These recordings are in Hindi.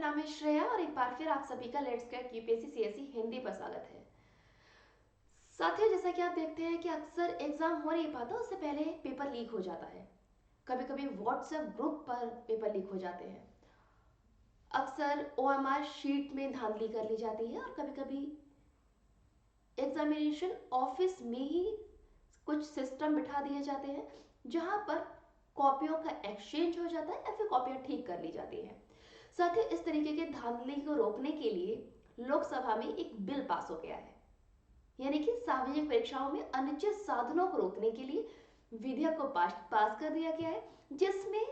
नाम है श्रेया और एक बार फिर आप सभी का let's get UPSC CSC Hindi पर स्वागत है। साथियों, जैसा कि आप देखते हैं कि अक्सर एग्जाम हो नहीं पाता, उससे पहले पेपर लीक हो जाता है। कभी कभी व्हाट्सएप ग्रुप पर पेपर लीक हो जाते हैं। अक्सर ओएमआर शीट में धांधली कर ली जाती है और कभी कभी एग्जामिनेशन ऑफिस में ही कुछ सिस्टम बिठा दिए जाते हैं जहां पर कॉपियों का एक्सचेंज हो जाता है या फिर कॉपियां ठीक कर ली जाती हैं। साथ ही इस तरीके के धांधली को रोकने के लिए लोकसभा में एक बिल पास हो गया है, यानी कि सार्वजनिक परीक्षाओं में अनुचित साधनों को रोकने के लिए विधेयक को पास कर दिया गया है, जिसमें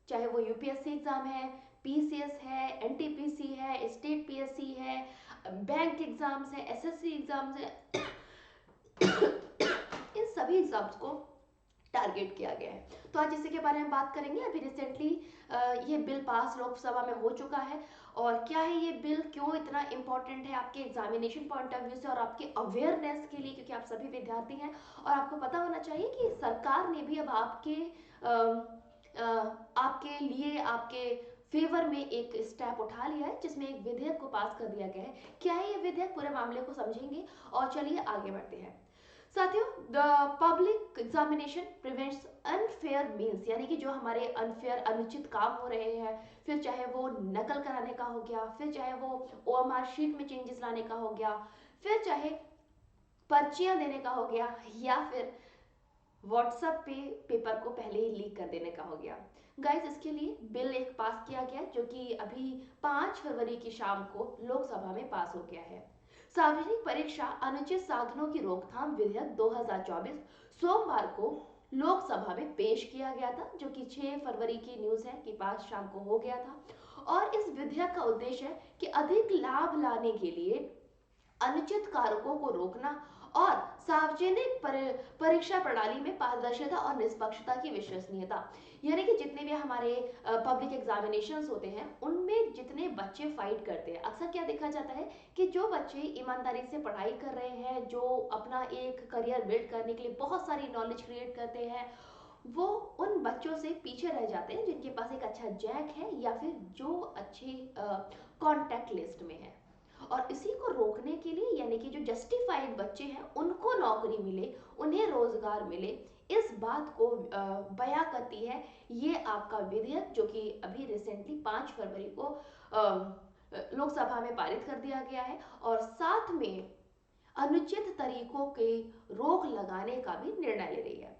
चाहे वो यूपीएससी एग्जाम है, पीसीएस है, एनटीपीसी है, स्टेट पीएससी है, बैंक एग्जाम्स है, एसएससी एग्जाम्स है, इन सभी एग्जाम्स को टारगेट किया गया है। तो आज इसी के बारे में बात करेंगे। अभी रिसेंटली ये बिल पास लोकसभा में हो चुका है और क्या है ये बिल, क्यों इतना इंपॉर्टेंट है आपके एग्जामिनेशन पॉइंट ऑफ व्यू से और आपके अवेयरनेस के लिए, क्योंकि आप सभी विद्यार्थी हैं और आपको पता होना चाहिए कि सरकार ने भी अब आपके लिए, आपके फेवर में एक स्टेप उठा लिया है, जिसमें एक विधेयक को पास कर दिया गया है। क्या है ये विधेयक, पूरे मामले को समझेंगे और चलिए आगे बढ़ते हैं। साथियों, the public examination prevents unfair means, यानी कि जो हमारे अनफेयर अनुचित काम हो रहे हैं, फिर चाहे वो नकल कराने का हो गया, फिर चाहे वो ओएमआर शीट में चेंजेस लाने का हो गया, फिर चाहे पर्चियां देने का हो गया, या फिर व्हाट्सएप पे पेपर को पहले ही लीक कर देने का हो गया। गाइस, इसके लिए बिल एक पास किया गया जो कि अभी 5 फरवरी की शाम को लोकसभा में पास हो गया है। सार्वजनिक परीक्षा अनुचित साधनों की रोकथाम विधेयक 2024 सोमवार को लोकसभा में पेश किया गया था, जो कि 6 फरवरी की न्यूज है कि 5 शाम को हो गया था। और इस विधेयक का उद्देश्य है कि अधिक लाभ लाने के लिए अनुचित कारकों को रोकना और सार्वजनिक परीक्षा प्रणाली में पारदर्शिता और निष्पक्षता की विश्वसनीयता, यानी कि जितने भी हमारे पब्लिक एग्जामिनेशंस होते हैं उनमें जितने बच्चे फाइट करते हैं, अक्सर क्या देखा जाता है कि जो बच्चे ईमानदारी से पढ़ाई कर रहे हैं, जो अपना एक करियर बिल्ड करने के लिए बहुत सारी नॉलेज क्रिएट करते हैं, वो उन बच्चों से पीछे रह जाते हैं जिनके पास एक अच्छा जैक है या फिर जो अच्छे कॉन्टैक्ट लिस्ट में है। और इसी को रोकने के लिए, यानी कि जो जस्टिफाइड बच्चे हैं उनको नौकरी मिले, उन्हें रोजगार मिले, इस बात को बयां करती है ये आपका विधेयक, जो कि अभी रिसेंटली 5 फरवरी को लोकसभा में पारित कर दिया गया है और साथ में अनुचित तरीकों के रोक लगाने का भी निर्णय ले रही है।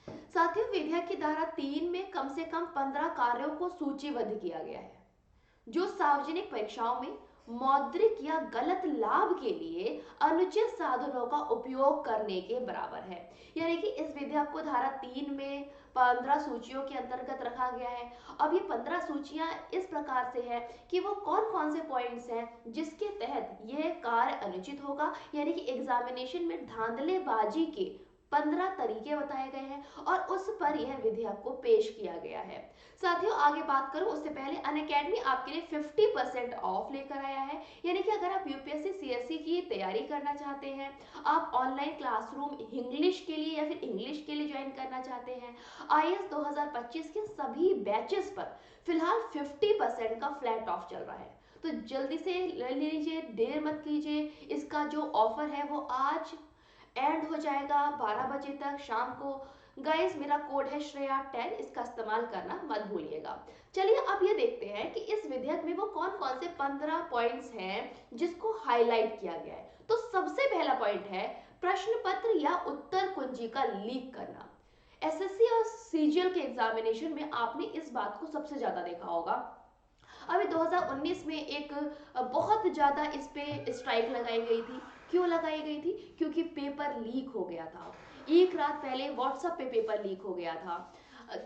साथियों, विधेयक की धारा 3 में कम से कम 15 कार्यों को सूचीबद्ध किया गया है जो सार्वजनिक परीक्षाओं में मौद्रिक या गलत लाभ के लिए अनुचित साधनों का उपयोग करने के बराबर है। यानी कि इस विधेयक को धारा 3 में 15 सूचियों के अंतर्गत रखा गया है। अब ये 15 सूचियां इस प्रकार से है कि वो कौन कौन से पॉइंट्स हैं जिसके तहत यह कार्य अनुचित होगा, यानी कि एग्जामिनेशन में धांधलेबाजी के 15 तरीके बताए गए हैं और उस पर यह विधेयक को पेश किया गया है। साथियों, आगे बात करूं उससे पहले अनअकैडमी आपके लिए 50% ऑफ लेकर आया है, यानी कि अगर आप यूपीएससी सीएससी की तैयारी करना चाहते हैं, आप ऑनलाइन क्लासरूम इंग्लिश के लिए या फिर इंग्लिश के लिए ज्वाइन करना चाहते हैं, आईएएस 2025 के सभी बैचेस पर फिलहाल 50% का फ्लैट ऑफ चल रहा है। तो जल्दी से ले लीजिए, देर मत कीजिए। इसका जो ऑफर है वो आज एंड हो जाएगा 12 बजे तक शाम को। गाइस, मेरा कोड है श्रेया 10, इसका इस्तेमाल करना मत भूलिएगा। चलिए अब ये देखते हैं कि इस विधेयक में वो कौन कौन से 15 पॉइंट्स हैं जिसको हाईलाइट किया गया है। तो सबसे पहला पॉइंट है प्रश्न पत्र या उत्तर कुंजी का लीक करना। एसएससी और सीजीएल के एग्जामिनेशन में आपने इस बात को सबसे ज्यादा देखा होगा। अभी 2019 में एक बहुत ज्यादा इस पे स्ट्राइक लगाई गई थी। क्यों लगाई गई थी? क्योंकि पेपर लीक हो गया था। एक रात पहले व्हाट्सएप पे पेपर लीक हो गया था।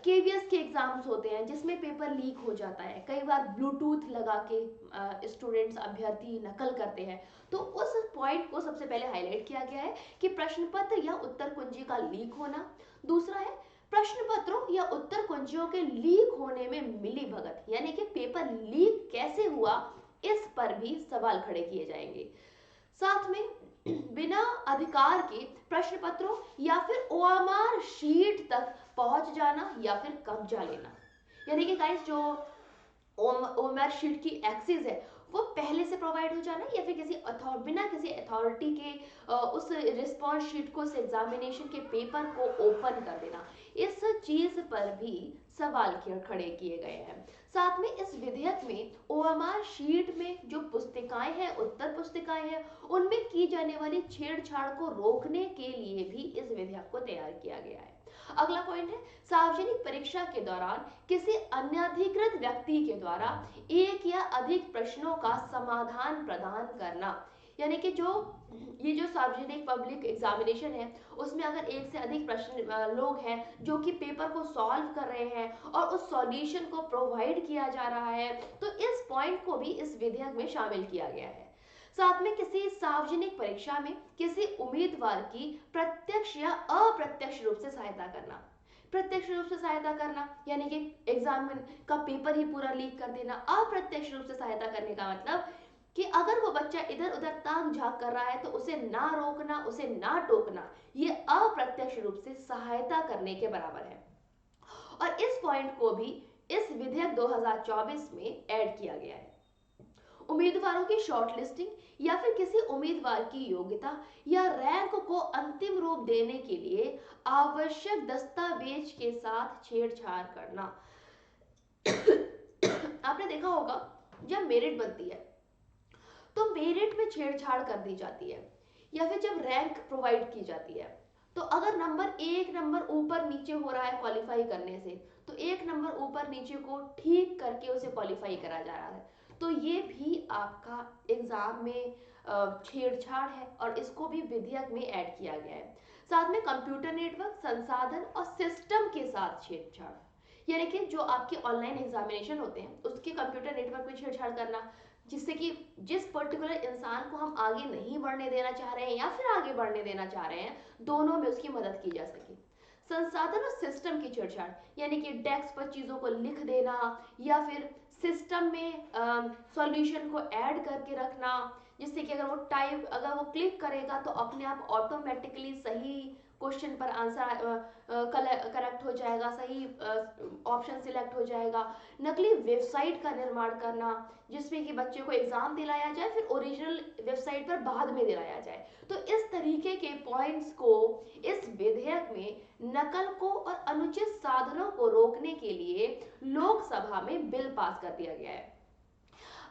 केवीएस के एग्जाम्स होते हैं जिसमें पेपर लीक हो जाता है, कई बार ब्लूटूथ लगा के स्टूडेंट्स अभ्यर्थी नकल करते हैं। तो उस पॉइंट को सबसे पहले हाईलाइट किया गया है कि प्रश्न पत्र या उत्तर कुंजी का लीक होना। दूसरा है प्रश्न पत्रों या उत्तर कुंजियों के लीक होने में मिली भगत, यानी कि पेपर लीक कैसे हुआ, इस पर भी सवाल खड़े किए जाएंगे। साथ में बिना अधिकार के प्रश्न पत्रों या फिर ओएमआर शीट तक पहुंच जाना या फिर कब्जा लेना, यानी कि गाइस जो ओएमआर शीट की एक्सेस है वो पहले से प्रोवाइड हो जाना, या फिर बिना किसी अथॉरिटी के उस रिस्पॉन्स शीट को, उस एग्जामिनेशन के पेपर को ओपन कर देना, इस चीज पर भी सवाल खड़े किए गए हैं। साथ में इस विधेयक में ओएमआर शीट में जो पुस्तिकाएं हैं, उत्तर पुस्तिकाएं हैं, उनमें की जाने वाली छेड़छाड़ को रोकने के लिए भी इस विधेयक को तैयार किया गया है। अगला पॉइंट है सार्वजनिक परीक्षा के दौरान किसी अनधिकृत व्यक्ति के द्वारा एक या अधिक प्रश्नों का समाधान प्रदान करना, यानी कि ये जो सार्वजनिक पब्लिक एग्जामिनेशन है उसमें अगर एक से अधिक प्रश्न लोग हैं जो कि पेपर को सॉल्व कर रहे हैं और उस सॉल्यूशन को प्रोवाइड किया जा रहा है, तो इस पॉइंट को भी इस विधेयक में शामिल किया गया है। साथ में किसी सार्वजनिक परीक्षा में किसी उम्मीदवार की प्रत्यक्ष या अप्रत्यक्ष रूप से सहायता करना। प्रत्यक्ष रूप से सहायता करना यानी कि एग्जाम का पेपर ही पूरा लीक कर देना। अप्रत्यक्ष रूप से सहायता करने का मतलब कि अगर वो बच्चा इधर उधर ताक झांक कर रहा है तो उसे ना रोकना, उसे ना टोकना, ये अप्रत्यक्ष रूप से सहायता करने के बराबर है। और इस पॉइंट को भी इस विधेयक 2024 में ऐड किया गया है। उम्मीदवारों की शॉर्टलिस्टिंग या फिर किसी उम्मीदवार की योग्यता या रैंक को अंतिम रूप देने के लिए आवश्यक दस्तावेज के साथ छेड़छाड़ करना। आपने देखा होगा जब मेरिट बनती है तो मेरिट में छेड़छाड़ कर दी जाती है, या फिर जब रैंक प्रोवाइड की जाती है तो अगर एक नंबर ऊपर नीचे हो रहा है क्वालिफाई करने से, तो एक नंबर ऊपर नीचे को ठीक करके उसे क्वालिफाई करा जा रहा है, तो ये भी आपका एग्जाम में छेड़छाड़ है और इसको भी विधेयक में ऐड किया गया है। साथ में कंप्यूटर नेटवर्क, संसाधन और सिस्टम के साथ छेड़छाड़, यानी कि जो आपके ऑनलाइन एग्जामिनेशन होते हैं उसके कंप्यूटर नेटवर्क में छेड़छाड़ करना, जिससे कि जिस पर्टिकुलर इंसान को हम आगे नहीं बढ़ने देना चाह रहे हैं या फिर आगे बढ़ने देना चाह रहे हैं, दोनों में उसकी मदद की जा सके। संसाधन और सिस्टम की छेड़छाड़ यानी कि डेस्क पर चीजों को लिख देना या फिर सिस्टम में सॉल्यूशन को ऐड करके रखना, जिससे कि अगर वो क्लिक करेगा तो अपने आप ऑटोमेटिकली सही क्वेश्चन पर आंसर करेक्ट हो जाएगा, सही ऑप्शन सिलेक्ट हो जाएगा। नकली वेबसाइट का निर्माण करना जिसमें कि बच्चे को एग्जाम दिलाया जाए फिर ओरिजिनल वेबसाइट पर बाद में दिलाया जाए। तो इस तरीके के पॉइंट्स को इस विधेयक में नकल को और अनुचित साधनों को रोकने के लिए लोकसभा में बिल पास कर दिया गया है।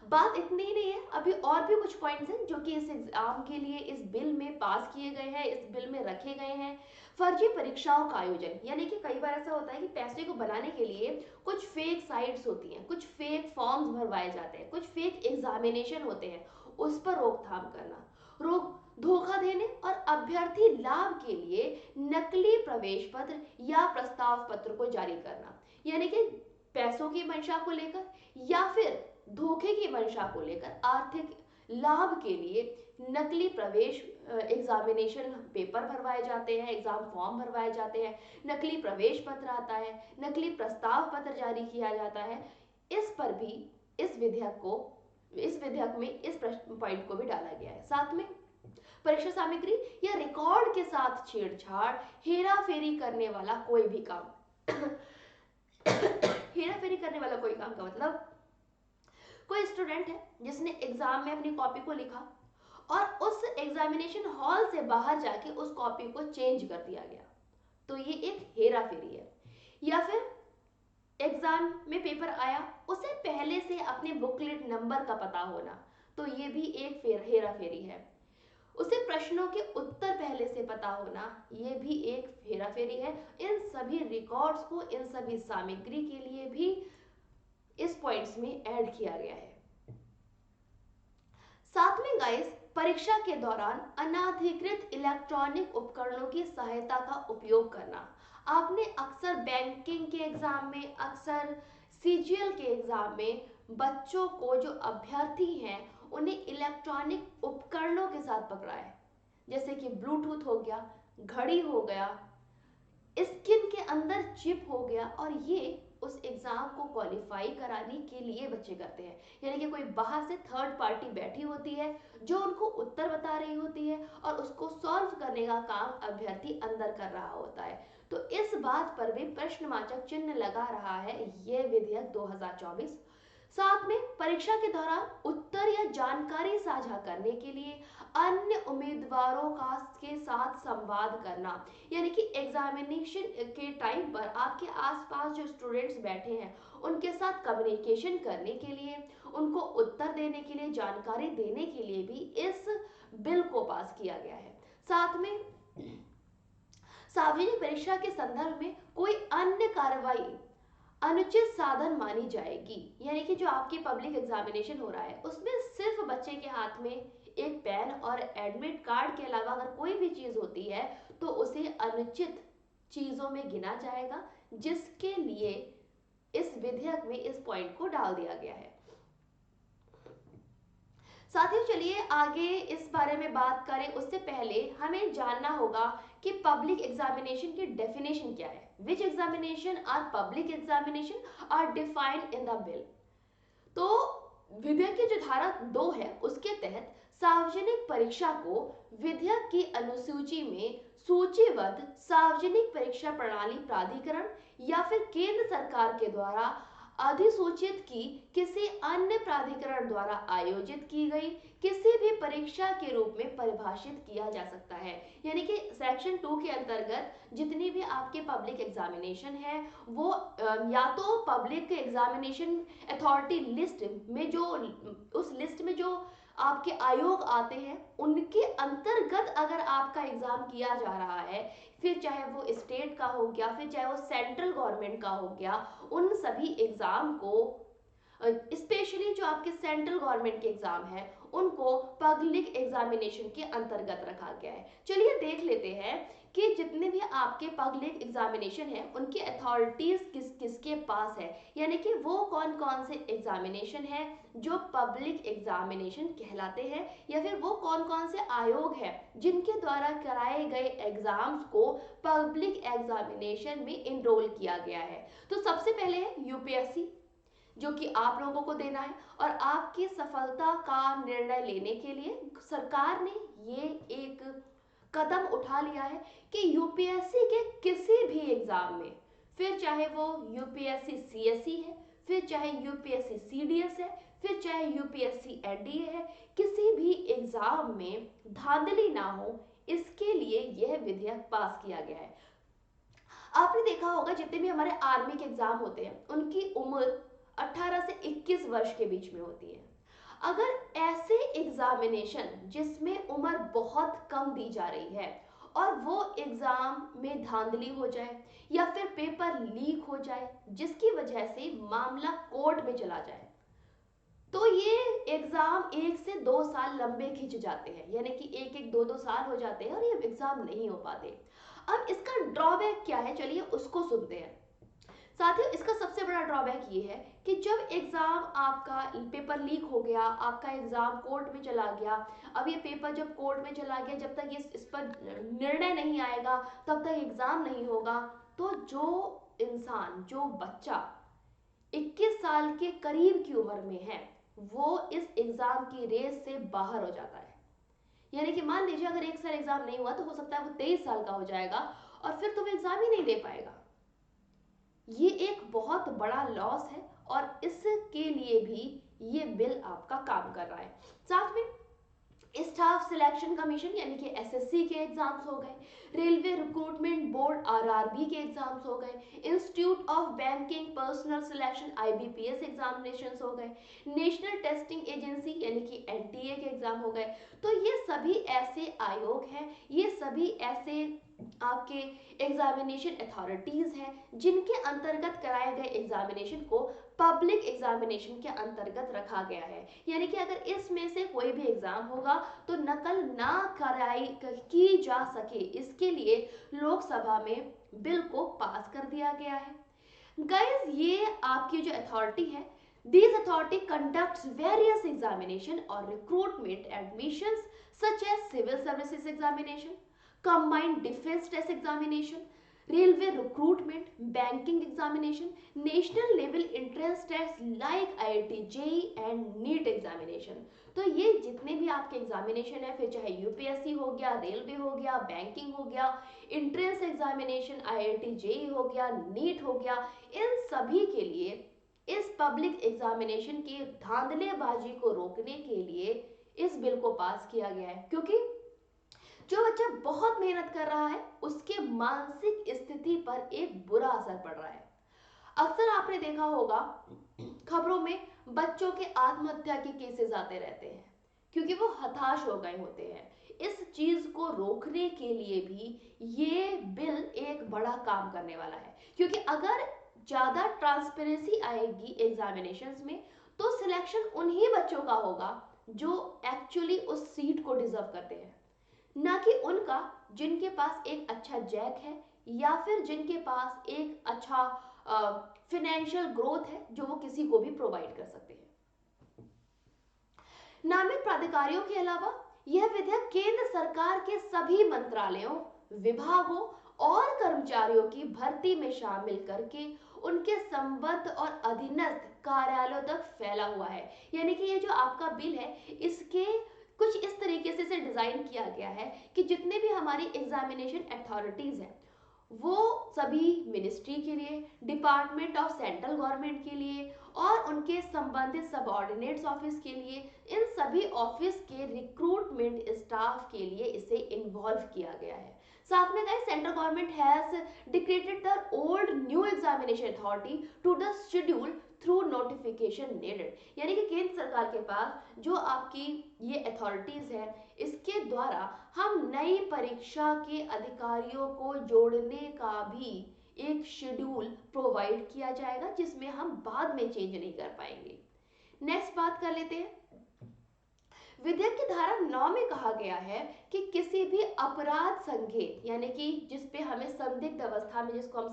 बात इतनी ही नहीं है, अभी और भी कुछ पॉइंट्स हैं जो कि इस एग्जाम के लिए इस बिल में पास किए गए हैं, इस बिल में रखे गए हैं। फर्जी परीक्षाओं का आयोजन, यानी कि कई बार ऐसा होता है कि पैसे को बनाने के लिए कुछ फेक साइट्स होती हैं, कुछ फेक फॉर्म्स भरवाए जाते हैं, कुछ फेक एग्जामिनेशन होते हैं, उस पर रोकथाम करना। धोखा देने और अभ्यर्थी लाभ के लिए नकली प्रवेश पत्र या प्रस्ताव पत्र को जारी करना, यानी कि पैसों की मंशा को लेकर या फिर धोखे की मंशा को लेकर आर्थिक लाभ के लिए नकली प्रवेश एग्जामिनेशन पेपर भरवाए जाते हैं, एग्जाम फॉर्म भरवाए जाते हैं, नकली प्रवेश पत्र आता है, नकली प्रस्ताव पत्र जारी किया जाता है। इस पर भी इस विधेयक में इस पॉइंट को भी डाला गया है। साथ में परीक्षा सामग्री या रिकॉर्ड के साथ छेड़छाड़, हेरा फेरी करने वाला कोई भी काम हेरा फेरी करने वाला कोई काम का मतलब कोई स्टूडेंट है जिसने एग्जाम में अपनी कॉपी को लिखा और उस एग्जामिनेशन हॉल से बाहर जाके उस कॉपी को चेंज कर दिया गया, तो ये एक हेरा फेरी है। या फिर एग्जाम में पेपर आया, उसे पहले से अपने बुकलेट नंबर का पता होना, तो ये भी एक हेरा फेरी है। उसे प्रश्नों के उत्तर पहले से पता होना, ये भी एक हेरा फेरी है। इन सभी रिकॉर्ड्स को, इन सभी सामग्री के लिए भी इस पॉइंट्स में ऐड किया गया है। साथ में गाइस, परीक्षा के दौरान अनाधिकृत इलेक्ट्रॉनिक उपकरणों की सहायता का उपयोग करना। आपने अक्सर बैंकिंग के एग्जाम में, अक्सर सीजीएल के एग्जाम में बच्चों को, जो अभ्यर्थी हैं, उन्हें इलेक्ट्रॉनिक उपकरणों के साथ पकड़ा है, जैसे कि ब्लूटूथ हो गया, घड़ी हो गया, स्किन के अंदर चिप हो गया, और ये उस एग्जाम को क्वालिफाई कराने के लिए बच्चे करते हैं। यानी कि कोई बाहर से थर्ड पार्टी बैठी होती है जो उनको उत्तर बता रही होती है और उसको सॉल्व करने का काम अभ्यर्थी अंदर कर रहा होता है। तो इस बात पर भी प्रश्नवाचक चिन्ह लगा रहा है ये विधेयक 2024। साथ में परीक्षा के दौरान उत्तर या जानकारी साझा करने के लिए अन्य उम्मीदवारों का के साथ संवाद करना, यानी कि एग्जामिनेशन के टाइम पर आपके आसपास जो स्टूडेंट्स बैठे हैं उनके साथ कम्युनिकेशन करने के लिए, उनको उत्तर देने के लिए, जानकारी देने के लिए भी इस बिल को पास किया गया है। साथ में सार्वजनिक परीक्षा के संदर्भ में कोई अन्य कार्रवाई अनुचित साधन मानी जाएगी, यानी कि जो आपकी पब्लिक एग्जामिनेशन हो रहा है उसमें सिर्फ बच्चे के हाथ में एक पेन और एडमिट कार्ड के अलावा अगर कोई भी चीज होती है तो उसे अनुचित चीजों में गिना जाएगा, जिसके लिए इस विधेयक में इस पॉइंट को डाल दिया गया है। साथियों चलिए आगे इस बारे में बात करें, उससे पहले हमें जानना होगा कि पब्लिक एग्जामिनेशन की डेफिनेशन क्या है। Which examination are public examination are defined in the bill. तो विधेयक की जो धारा 2 है उसके तहत सार्वजनिक परीक्षा को विधेयक की अनुसूची में सूचीबद्ध सार्वजनिक परीक्षा प्रणाली प्राधिकरण या फिर केंद्र सरकार के द्वारा अधिसूचित की किसी अन्य प्राधिकरण द्वारा आयोजित की गई किसी भी परीक्षा के रूप में परिभाषित किया जा सकता है। यानी कि सेक्शन 2 के अंतर्गत जितनी भी आपके पब्लिक एग्जामिनेशन है वो या तो पब्लिक एग्जामिनेशन अथॉरिटी लिस्ट में जो उस लिस्ट में जो आपके आयोग आते हैं उनके अंतर्गत अगर आपका एग्जाम किया जा रहा है, फिर चाहे वो स्टेट का हो गया फिर चाहे वो सेंट्रल गवर्नमेंट का हो गया, उन सभी एग्जाम को स्पेशली जो आपके सेंट्रल गवर्नमेंट के एग्जाम है उनको पब्लिक एग्जामिनेशन के अंतर्गत रखा गया है। चलिए देख लेते हैं कि जितने भी आपके पब्लिक एग्जामिनेशन है उनकी अथॉरिटीज किस किसके पास है, यानी कि वो कौन कौन से एग्जामिनेशन है जो पब्लिक एग्जामिनेशन कहलाते हैं, या फिर वो कौन कौन से आयोग है जिनके द्वारा कराए गए एग्जाम्स को पब्लिक एग्जामिनेशन में इनरोल किया गया है। तो सबसे पहले है यूपीएससी, जो कि आप लोगों को देना है, और आपकी सफलता का निर्णय लेने के लिए सरकार ने ये एक कदम उठा लिया है कि यूपीएससी के किसी भी एग्जाम में, फिर चाहे वो यूपीएससी सीएससी है, फिर चाहे यूपीएससी सीडीएस है, फिर चाहे यूपीएससी एनडीए है, किसी भी एग्जाम में धांधली ना हो, इसके लिए यह विधेयक पास किया गया है। आपने देखा होगा जितने भी हमारे आर्मी के एग्जाम होते हैं उनकी उम्र 18 से 21 वर्ष के बीच में होती है। अगर ऐसे एग्जामिनेशन जिसमें उम्र बहुत कम दी जा रही है और वो एग्जाम में धांधली हो जाए या फिर पेपर लीक हो जाए जिसकी वजह से मामला कोर्ट में चला जाए, तो ये एग्जाम 1 से 2 साल लंबे खिंच जाते हैं, यानी कि 1-1, 2-2 साल हो जाते हैं और ये एग्जाम नहीं हो पाते। अब इसका ड्रॉबैक क्या है, चलिए उसको सुनते हैं। साथियों इसका सबसे बड़ा ड्रॉबैक ये है कि जब एग्जाम आपका पेपर लीक हो गया, आपका एग्जाम कोर्ट में चला गया, अब ये पेपर जब कोर्ट में चला गया, जब तक इस पर निर्णय नहीं आएगा तब तक एग्जाम नहीं होगा, तो जो इंसान जो बच्चा 21 साल के करीब की उम्र में है वो इस एग्जाम की रेस से बाहर हो जाता है। यानी कि मान लीजिए अगर 1 साल एग्जाम नहीं हुआ तो हो सकता है वो 23 साल का हो जाएगा और फिर तो वो एग्जाम ही नहीं दे पाएगा। ये एक बहुत बड़ा लॉस है और इसके लिए भी ये बिल आपका काम कर रहा है। साथ में स्टाफ सिलेक्शन कमीशन यानी कि एसएससी के एग्जाम्स हो गए, रेलवे रिक्रूटमेंट बोर्ड आरआरबी के एग्जाम्स हो गए, institute of banking personal selection IBPS examination हो गए, नेशनल टेस्टिंग एजेंसी यानी कि एनटीए के एग्जाम हो गए। तो ये सभी ऐसे आयोग हैं, ये सभी ऐसे आपके एग्जामिनेशन अथॉरिटीज हैं जिनके अंतर्गत कराए गए एग्जामिनेशन को पब्लिक एग्जामिनेशन के अंतर्गत रखा गया है। यानी कि अगर इसमें से कोई भी एग्जाम होगा तो नकल ना कराई की जा सके, इसके लिए लोकसभा में बिल को पास कर दिया गया है। गाइस ये आपकी जो अथॉरिटी है, this authority conducts various examination और recruitment admissions such as civil services examination, combined defense test examination, railway recruitment, banking examination, national level entrance tests like IIT JEE and NEET examination। तो ये जितने भी आपके एग्जामिनेशन है, फिर चाहे यूपीएससी हो गया, रेलवे हो गया, बैंकिंग हो गया, इंट्रेंस एग्जामिनेशन IIT JEE हो गया, नीट हो गया, इन सभी के लिए इस पब्लिक एग्जामिनेशन की धांधलेबाजी को रोकने के लिए इस बिल को पास किया गया है, क्योंकि जो बच्चा बहुत मेहनत कर रहा है उसके मानसिक स्थिति पर एक बुरा असर पड़ रहा है। अक्सर आपने देखा होगा खबरों में बच्चों के आत्महत्या के केसेस आते रहते हैं क्योंकि वो हताश हो गए होते हैं। इस चीज को रोकने के लिए भी ये बिल एक बड़ा काम करने वाला है, क्योंकि अगर ज्यादा ट्रांसपेरेंसी आएगी एग्जामिनेशंस में तो सिलेक्शन उन्हीं बच्चों का होगा जो एक्चुअली उस सीट को डिजर्व करते हैं, ना कि उनका जिनके पास एक अच्छा जैक है या फिर जिनके पास एक अच्छा फिनेंशियल ग्रोथ है जो वो किसी को भी प्रोवाइड कर सकते हैं। नामित प्राधिकारियों के अलावा यह विधेयक केंद्र सरकार के सभी मंत्रालयों, विभागों और कर्मचारियों की भर्ती में शामिल करके उनके संबद्ध और अधीनस्थ कार्यालयों तक फैला हुआ है। यानी कि ये जो आपका बिल है इसके कुछ इस तरीके से इसे डिजाइन किया गया है कि जितने भी हमारी एग्जामिनेशन अथॉरिटीज हैं वो सभी मिनिस्ट्री के लिए, डिपार्टमेंट ऑफ सेंट्रल गवर्नमेंट के लिए और उनके संबंधित सबऑर्डिनेट्स ऑफिस के लिए, इन सभी ऑफिस के रिक्रूटमेंट स्टाफ के लिए इसे इन्वॉल्व किया गया है। साथ में guys central government has decreed the old new examination authority to the schedule through notification needed. यानी कि केंद्र सरकार के पास जो आपकी ये अथॉरिटीज है इसके द्वारा हम नई परीक्षा के अधिकारियों को जोड़ने का भी एक शेड्यूल प्रोवाइड किया जाएगा जिसमें हम बाद में चेंज नहीं कर पाएंगे। नेक्स्ट बात कर लेते हैं। विधेयक की धारा 9 में कहा गया है कि किसी भी अपराध संज्ञेय, यानी कि जिसपे हमें संदिग्ध अवस्था में जिसको हम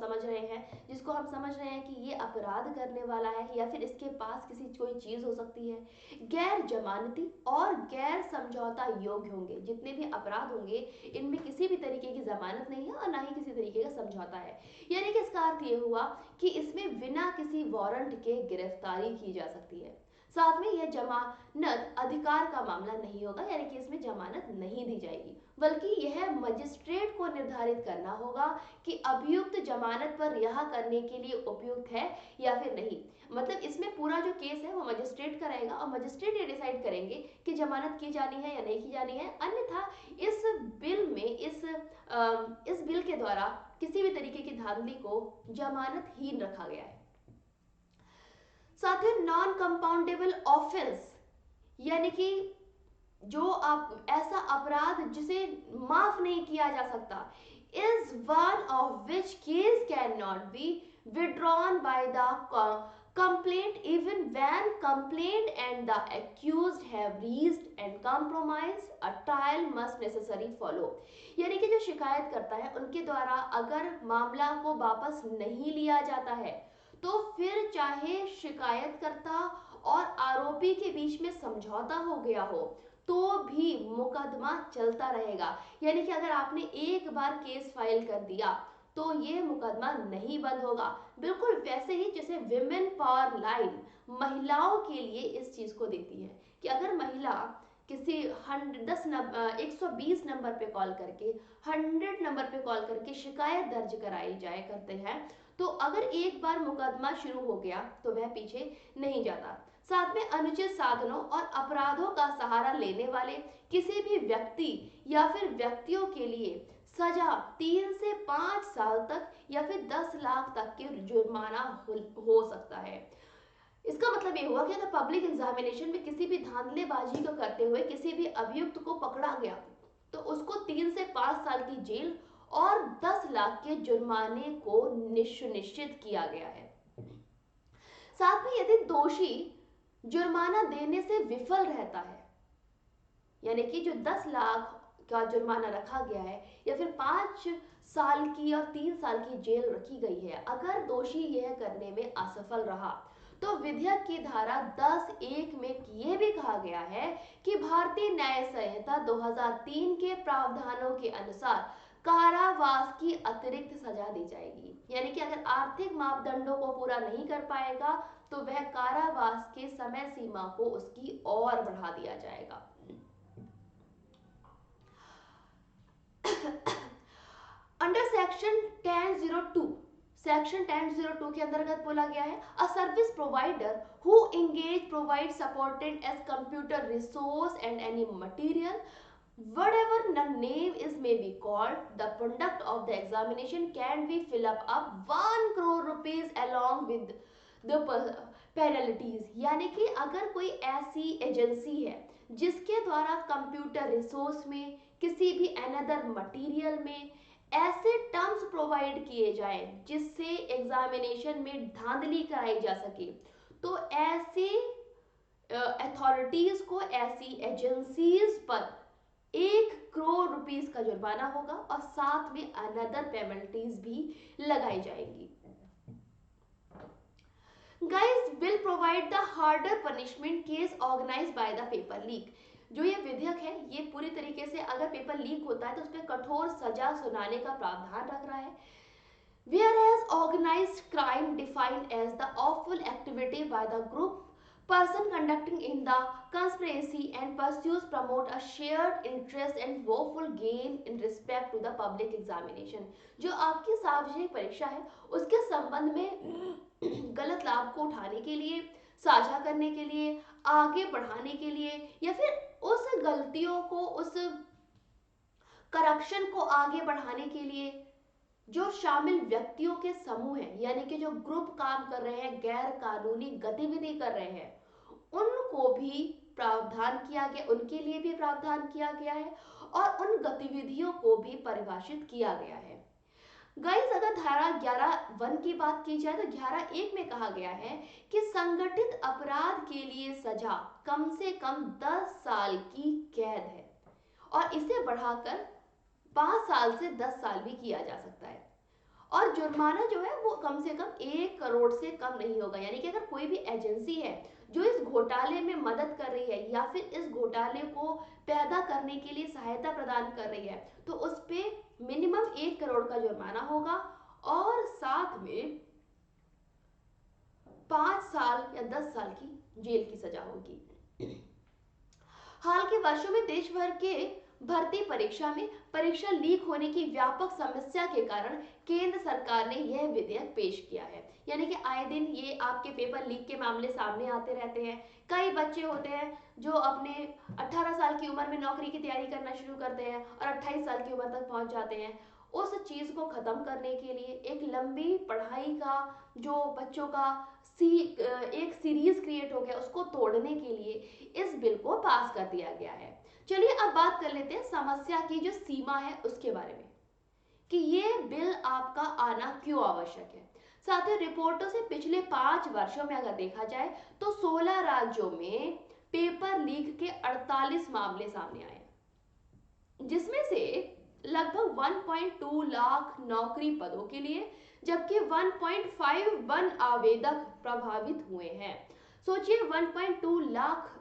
समझ रहे हैं कि ये अपराध करने वाला है या फिर इसके पास किसी कोई चीज हो सकती है, गैर जमानती और गैर समझौता योग्य होंगे। जितने भी अपराध होंगे इनमें किसी भी तरीके की जमानत नहीं है और ना ही किसी तरीके का समझौता है। यानी कि इसका अर्थ ये हुआ कि इसमें बिना किसी वारंट के गिरफ्तारी की जा सकती है। साथ में यह जमानत अधिकार का मामला नहीं होगा, यानी कि इसमें जमानत नहीं दी जाएगी, बल्कि यह मजिस्ट्रेट को निर्धारित करना होगा कि अभियुक्त जमानत पर रिहा करने के लिए उपयुक्त है या फिर नहीं। मतलब इसमें पूरा जो केस है वो मजिस्ट्रेट का रहेगा और मजिस्ट्रेट ये डिसाइड करेंगे कि जमानत की जानी है या नहीं की जानी है। अन्यथा इस बिल में इस बिल के द्वारा किसी भी तरीके की धांधली को जमानतहीन रखा गया है। साथ ही नॉन कंपाउंडेबल ऑफेंस, यानी कि जो आप ऐसा अपराध जिसे माफ नहीं किया जा सकता, is one of which case can not be withdrawn by the complaint even when complaint and the accused have reached and compromised, a trial must necessarily follow। यानी कि जो शिकायत करता है उनके द्वारा अगर मामला को वापस नहीं लिया जाता है तो फिर चाहे शिकायतकर्ता और आरोपी के बीच में समझौता हो गया हो तो भी मुकदमा चलता रहेगा। यानी कि अगर आपने एक बार केस फाइल कर दिया तो ये मुकदमा नहीं बंद होगा। बिल्कुल वैसे ही जैसे विमेन पावर लाइन महिलाओं के लिए इस चीज को देती है कि अगर महिला किसी 120 नंबर पे कॉल करके 100 नंबर पे कॉल करके शिकायत दर्ज कराई जाए करते हैं तो अगर एक बार मुकदमा शुरू हो गया तो वह पीछे नहीं जाता। साथ में अनुचित साधनों और अपराधों का सहारा लेने वाले किसी भी व्यक्ति या फिर व्यक्तियों के लिए सजा 3 से 5 साल तक या फिर 10 लाख तक के जुर्माना हो सकता है। इसका मतलब ये हुआ कि अगर पब्लिक एग्जामिनेशन में किसी भी धांधलेबाजी को करते हुए किसी भी अभियुक्त को पकड़ा गया तो उसको 3 से 5 साल की जेल और 10 लाख के जुर्माने को निश्चित किया गया है। साथ में यदि दोषी जुर्माना देने से विफल रहता है, यानी कि जो 10 लाख का जुर्माना रखा गया है या फिर 5 साल की और 3 साल की जेल रखी गई है, अगर दोषी यह करने में असफल रहा तो विधेयक की धारा 10(1) में ये भी कहा गया है कि भारतीय न्याय संहिता 2003 के प्रावधानों के अनुसार कारावास की अतिरिक्त सजा दी जाएगी। यानी कि अगर आर्थिक मापदंडों को पूरा नहीं कर पाएगा तो वह कारावास के समय सीमा को उसकी और बढ़ा दिया जाएगा। अंडर सेक्शन 10(2) सेक्शन 1002 के अंतर्गत बोला गया है, a service provider who engage provide supported as computer resource and any material whatever the name is may be called, the conduct of the examination can be fill up 1 crore rupees along with the penalties। यानी कि अगर कोई ऐसी एजेंसी है जिसके द्वारा कंप्यूटर रिसोर्स में, किसी भी अनदर मटेरियल में ऐसे टर्म्स प्रोवाइड किए जाए जिससे एग्जामिनेशन में धांधली कराई जा सके, तो ऐसी अथॉरिटीज को, ऐसी एजेंसीज पर 1 करोड़ रुपीस का जुर्माना होगा और साथ में अनदर पेनल्टीज भी लगाई जाएंगी। Guys will provide the harder punishment case organised by the paper leak. जो ये विधेयक है ये पूरी तरीके से अगर पेपर लीक होता है तो उस पर कठोर सजा सुनाने का प्रावधान रख रहा है। Whereas organized crime defined as the awful activity by the group person conducting in the conspiracy and pursues promote a shared interest and woeful gain in respect to the public examination। जो आपकी सार्वजनिक परीक्षा है उसके संबंध में गलत लाभ को उठाने के लिए, साझा करने के लिए, आगे बढ़ाने के लिए, या फिर उस गलतियों को, उस करप्शन को आगे बढ़ाने के लिए जो शामिल व्यक्तियों के समूह हैं, यानी कि जो ग्रुप काम कर रहे हैं, गैर कानूनी गतिविधि कर रहे हैं, उनको भी प्रावधान किया गया, उनके लिए भी प्रावधान किया गया है और उन गतिविधियों को भी परिभाषित किया गया है। गाइस अगर धारा 11(1) की बात की जाए तो 11(1) में कहा गया है कि संगठित अपराध के लिए सजा कम से कम 10 साल की कैद है और इसे बढ़ाकर 5 साल से 10 साल भी किया जा सकता है और जुर्माना जो है वो कम से कम 1 करोड़ से कम नहीं होगा। यानी कि अगर कोई भी एजेंसी है जो इस घोटाले में मदद कर रही है या फिर इस घोटाले को पैदा करने के लिए सहायता प्रदान कर रही है तो उस पे मिनिमम 1 करोड़ का जुर्माना होगा और साथ में 5 साल या 10 साल की जेल की सजा होगी। हाल के वर्षों में देश भर के भर्ती परीक्षा में परीक्षा लीक होने की व्यापक समस्या के कारण केंद्र सरकार ने यह विधेयक पेश किया है। यानी कि आए दिन ये आपके पेपर लीक के मामले सामने आते रहते हैं। कई बच्चे होते हैं जो अपने 18 साल की उम्र में नौकरी की तैयारी करना शुरू करते हैं और 28 साल की उम्र तक पहुंच जाते हैं। उस चीज को खत्म करने के लिए एक लंबी पढ़ाई का जो बच्चों का एक सीरीज क्रिएट हो गया उसको तोड़ने के लिए इस बिल को पास कर दिया गया है। चलिए अब बात कर लेते हैं समस्या की जो सीमा है उसके बारे में कि ये बिल आपका आना क्यों आवश्यक है। साथियों रिपोर्टों से पिछले 5 वर्षों में अगर देखा जाए तो 16 राज्यों में पेपर लीक के 48 मामले सामने आए जिसमें से लगभग 1.2 लाख नौकरी पदों के लिए जबकि 1.51 आवेदक प्रभावित हुए हैं। सोचिए 1.2 लाख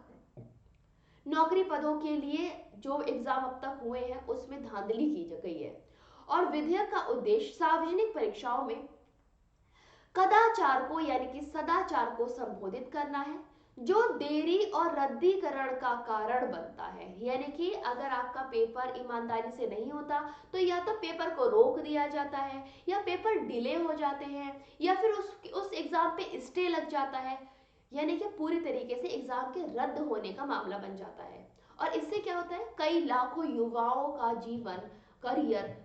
नौकरी पदों के लिए जो एग्जाम अब तक हुए हैं उसमें धांधली की गई है और विधेयक का उद्देश्य सार्वजनिक परीक्षाओं में कदाचार को यानी कि सदाचार को संबोधित करना है जो देरी और रद्दीकरण का कारण बनता है। यानी कि अगर आपका पेपर ईमानदारी से नहीं होता तो या तो पेपर को रोक दिया जाता है या पेपर डिले हो जाते हैं या फिर उस एग्जाम पे स्टे लग जाता है, यानी कि पूरी तरीके से एग्जाम के रद्द होने का मामला बन जाता है। और इससे क्या होता है, कई लाखों युवाओं का जीवन, करियर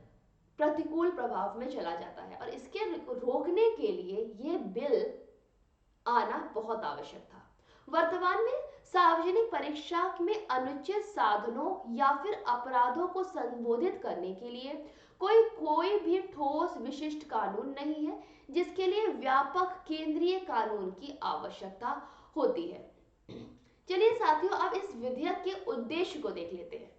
प्रतिकूल प्रभाव में चला जाता है और इसके रोकने के लिए ये बिल आना बहुत आवश्यक था। वर्तमान में सार्वजनिक परीक्षा में अनुचित साधनों या फिर अपराधों को संबोधित करने के लिए कोई भी ठोस विशिष्ट कानून नहीं है जिसके लिए व्यापक केंद्रीय कानून की आवश्यकता होती है। चलिए साथियों अब इस विधेयक के उद्देश्य को देख लेते हैं।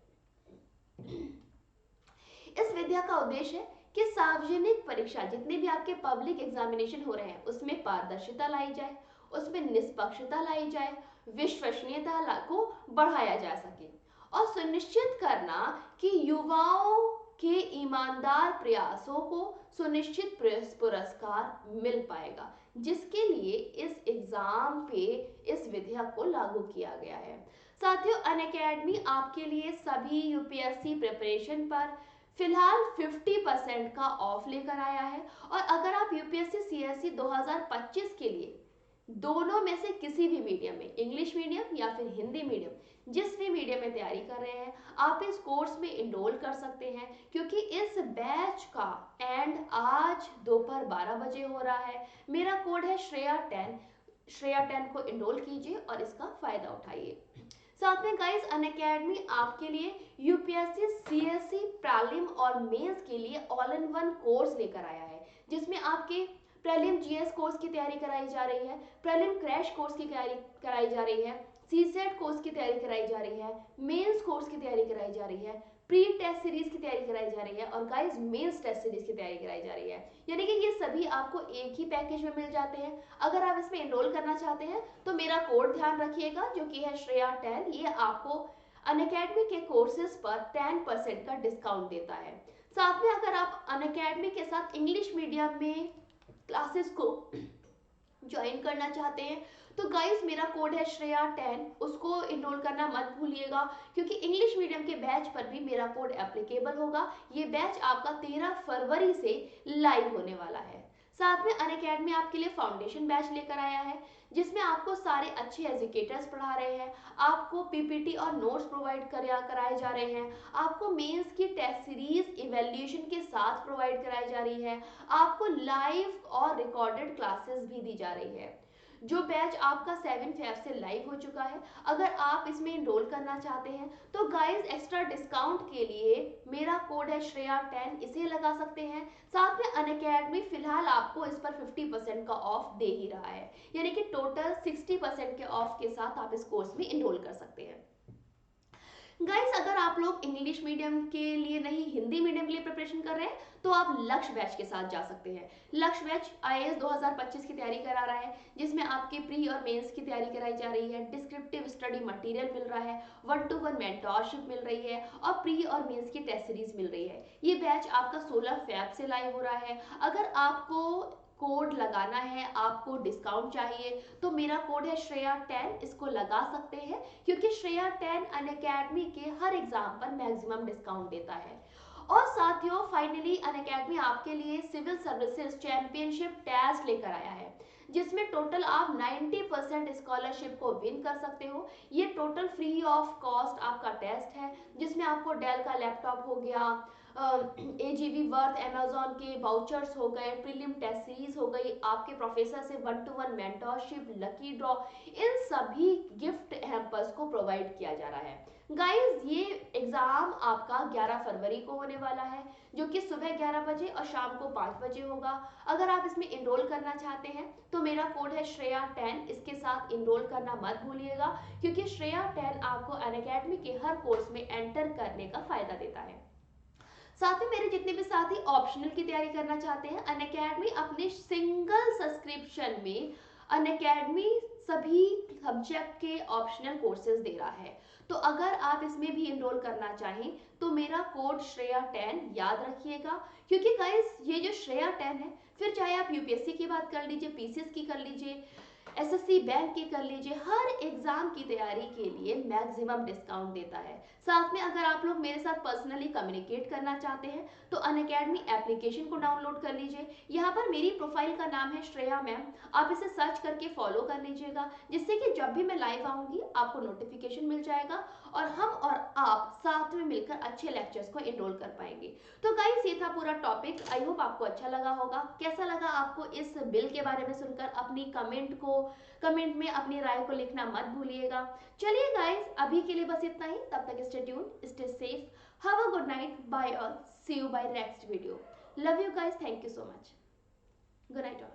इस विधेयक का उद्देश्य है कि सार्वजनिक परीक्षा जितने भी आपके पब्लिक एग्जामिनेशन हो रहे हैं उसमें पारदर्शिता लाई जाए, उसमें निष्पक्षता लाई जाए, विश्वसनीयता को बढ़ाया जा सके और सुनिश्चित करना कि युवाओं के ईमानदार प्रयासों को सुनिश्चित पुरस्कार मिल पाएगा, जिसके लिए इस एग्जाम पे इस विधेयक को लागू किया गया है। साथियों अनअकैडमी आपके लिए सभी यूपीएससी प्रिपरेशन पर फिलहाल 50% का ऑफ लेकर आया है। और अगर आप यूपीएससी सीएससी 2025 के लिए दोनों में से किसी भी मीडियम में, इंग्लिश मीडियम या फिर हिंदी मीडियम, जिस भी मीडियम में तैयारी कर रहे हैं, आप इस कोर्स में इनरोल कर सकते हैं, क्योंकि इस बैच का एंड आज दोपहर 12 बजे हो रहा है। मेरा कोड है श्रेया10। श्रेया10 को इनरोल कीजिए और इसका फायदा उठाइए। साथ में गाइस अनअकैडमी आपके लिए यूपीएससी सीएससी प्रीलिम और मेंस के लिए ऑल इन वन कोर्स लेकर आया है, जिसमें आपके प्रीलिम जीएस कोर्स की तैयारी कराई जा रही है, प्रीलिम क्रैश कोर्स की तैयारी कराई जा रही है, सीसेट कोर्स की तैयारी कराई जा रही है, मेंस कोर्स की तैयारी कराई जा रही है, प्री टेस्ट सीरीज की तैयारी कराई जा रही है और गाइस मेंस टेस्ट सीरीज की तैयारी कराई जा रही है। यानी कि ये सभी आपको एक ही पैकेज में मिल जाते हैं। अगर आप इसमें एनरोल करना चाहते हैं तो मेरा कोड ध्यान रखिएगा, जो कि है श्रेया10। ये आपको अनअकैडमी के कोर्सेज पर 10% का डिस्काउंट देता है। साथ में अगर आप अनअकैडमी के साथ इंग्लिश मीडियम में क्लासेस को ज्वाइन करना चाहते हैं तो गाइस मेरा कोड है श्रेया10, उसको इनरोल करना मत भूलिएगा, क्योंकि इंग्लिश मीडियम के बैच पर भी मेरा कोड एप्लीकेबल होगा। ये बैच आपका 13 फरवरी से लाइव होने वाला है। साथ में अनअकैडमी आपके लिए फाउंडेशन बैच लेकर आया है, जिसमें आपको सारे अच्छे एजुकेटर्स पढ़ा रहे हैं, आपको पीपीटी और नोट्स प्रोवाइड कराए जा रहे हैं, आपको मेंस की टेस्ट सीरीज इवैल्यूएशन के साथ प्रोवाइड कराई जा रही है, आपको लाइव और रिकॉर्डेड क्लासेस भी दी जा रही है। जो बैच आपका 7 फेब से लाइव हो चुका है, अगर आप इसमें इनरोल करना चाहते हैं तो गाइस एक्स्ट्रा डिस्काउंट के लिए मेरा कोड है श्रेया10, इसे लगा सकते हैं। साथ में अनअकैडमी फिलहाल आपको इस पर 50% का ऑफ दे ही रहा है, यानी कि टोटल 60% के ऑफ के साथ आप इस कोर्स में इनरोल कर सकते हैं। गाइस अगर आप लोग इंग्लिश मीडियम के लिए नहीं, हिंदी मीडियम के लिए प्रिपरेशन कर रहे हैं तो आप लक्ष्य बैच के साथ जा सकते हैं। लक्ष्य बैच आईएएस 2025 की तैयारी करा रहा है, जिसमें आपकी प्री और मेंस की तैयारी कराई जा रही है, डिस्क्रिप्टिव स्टडी मटेरियल मिल रहा है, 1-to-1 मेंटोरशिप मिल रही है और प्री और मेंस की टेस्ट सीरीज मिल रही है। ये बैच आपका 16 फेब से लाइव हो रहा है। अगर आपको कोड लगाना है, आपको डिस्काउंट चाहिए, तो मेरा कोड है श्रेया10, इसको लगा सकते हैं, क्योंकि श्रेया10 अनअकैडमी के हर एग्जाम पर मैक्सिमम डिस्काउंट देता है। और साथियों फाइनली अनअकैडमी आपके लिए सिविल सर्विसेज चैंपियनशिप टेस्ट लेकर आया है, जिसमें टोटल आप 90% स्कॉलरशिप को विन कर सकते हो। ये टोटल फ्री ऑफ कॉस्ट आपका टेस्ट है, जिसमें आपको डेल का लैपटॉप हो गया, एजीवी वर्थ, अमेजोन के वाउचर्स हो गए, प्रीलिम टेस्ट सीरीज हो गई, आपके प्रोफेसर से 1-to-1 मेंटोरशिप, लकी ड्रॉ, इन सभी गिफ्ट हैम्पर्स को प्रोवाइड किया जा रहा है। गाइस ये एग्जाम आपका 11 फरवरी को होने वाला है, जो कि सुबह 11 बजे और शाम को 5 बजे होगा। अगर आप इसमें इनरोल करना चाहते हैं तो मेरा कोड है श्रेया10, इसके साथ इनरोल करना मत भूलिएगा, क्योंकि श्रेया10 आपको अनअकैडमी के हर कोर्स में एंटर करने का फायदा देता है। साथ ही मेरे जितने भी साथी ऑप्शनल की तैयारी करना चाहते हैं, अनअकैडमी अपने सिंगल सब्सक्रिप्शन में अनअकैडमी सभी सब्जेक्ट के ऑप्शनल कोर्सेज दे रहा है। तो अगर आप इसमें भी इनरोल करना चाहें तो मेरा कोड श्रेया10 याद रखिएगा, क्योंकि गाइस ये जो श्रेया10 है, फिर चाहे आप यूपीएससी की बात कर लीजिए, पीसीएस की कर लीजिए, एसएससी बैंक की कर लीजिए, हर एग्जाम की तैयारी के लिए मैक्सिमम डिस्काउंट देता है। साथ में अगर आप लोग मेरे साथ पर्सनली कम्युनिकेट करना चाहते हैं तो अनअकैडमी एप्लीकेशन को डाउनलोड कर लीजिए। यहाँ पर मेरी प्रोफाइल का नाम है श्रेया मैम, आप इसे सर्च करके फॉलो कर लीजिएगा, जिससे कि जब भी मैं लाइव आऊंगी आपको नोटिफिकेशन मिल जाएगा और हम और आप साथ में मिलकर अच्छे लेक्चर्स को एनरोल कर पाएंगे। तो गाइस ये था पूरा टॉपिक, आई होप आपको अच्छा लगा होगा। कैसा लगा आपको इस बिल के बारे में सुनकर, अपनी कमेंट में अपनी राय को लिखना मत भूलिएगा। चलिए गाइस अभी के लिए बस इतना ही, तब तक stay tuned, stay safe, have a good night, bye all, see you bye next video, love you guys, thank you so much, good night all.